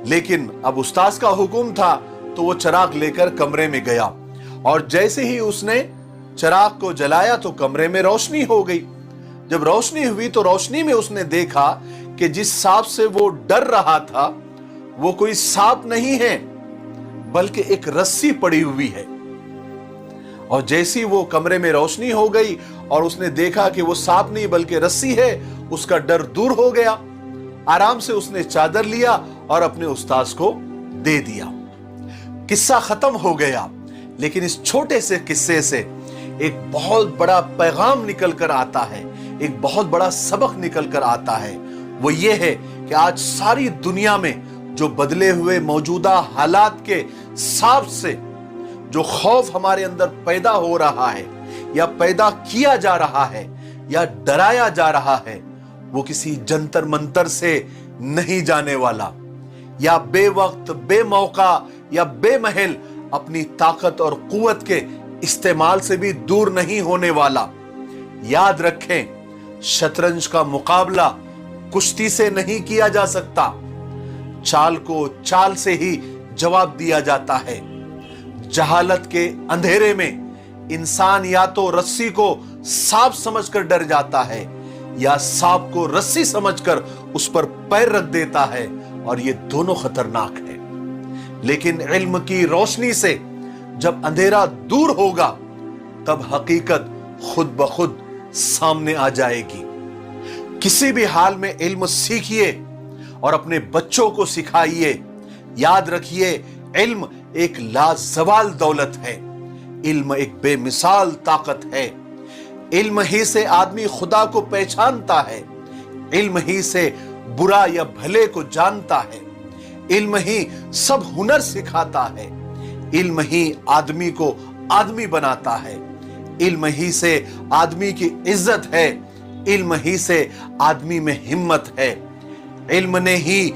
लेकिन अब उस्ताद का हुक्म था तो वो चिराग लेकर कमरे में गया और जैसे ही उसने चिराग को जलाया तो कमरे में रोशनी हो गई। जब रोशनी हुई तो रोशनी में उसने देखा कि जिस सांप से वो डर रहा था वो कोई सांप नहीं है बल्कि एक रस्सी पड़ी हुई है। और जैसी वो कमरे में रोशनी हो गई और उसने देखा कि वो सांप नहीं बल्कि रस्सी है, उसका डर दूर हो गया। आराम से उसने चादर लिया और अपने उस्ताद को दे दिया। किस्सा खत्म हो गया, लेकिन इस छोटे से किस्से से एक बहुत बड़ा पैगाम निकल कर आता है, एक बहुत बड़ा सबक निकल कर आता है। वो ये है कि आज सारी दुनिया में जो बदले हुए मौजूदा हालात के हिसाब से जो खौफ हमारे अंदर पैदा हो रहा है या पैदा किया जा रहा है या डराया जा रहा है, वो किसी जंतर मंतर से नहीं जाने वाला या बेवक्त बेमौका या बेमहल अपनी ताकत और कुव्वत के इस्तेमाल से भी दूर नहीं होने वाला। याद रखें, शतरंज का मुकाबला कुश्ती से नहीं किया जा सकता, चाल को चाल से ही जवाब दिया जाता है। जहालत के अंधेरे में इंसान या तो रस्सी को सांप समझकर डर जाता है या सांप को रस्सी समझकर उस पर पैर रख देता है, और ये दोनों खतरनाक है। लेकिन इल्म की रोशनी से जब अंधेरा दूर होगा तब हकीकत खुद ब खुद सामने आ जाएगी। किसी भी हाल में इल्म सीखिए और अपने बच्चों को सिखाइए। याद रखिए, इल्म एक लाजवाल दौलत है, इल्म एक बेमिसाल ताकत है। इल्म ही से आदमी खुदा को पहचानता है, इल्म ही से बुरा या भले को जानता है, इल्म ही सब हुनर सिखाता है, इल्म ही आदमी को आदमी बनाता है, इल्म ही से आदमी की इज्जत है, इल्म ही से आदमी में हिम्मत है। इल्म ने ही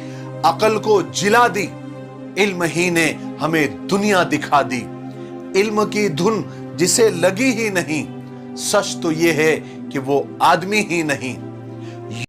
अकल को जिला दी, इल्म ही ने हमें दुनिया दिखा दी। इल्म की धुन जिसे लगी ही नहीं, सच तो यह है कि वो आदमी ही नहीं।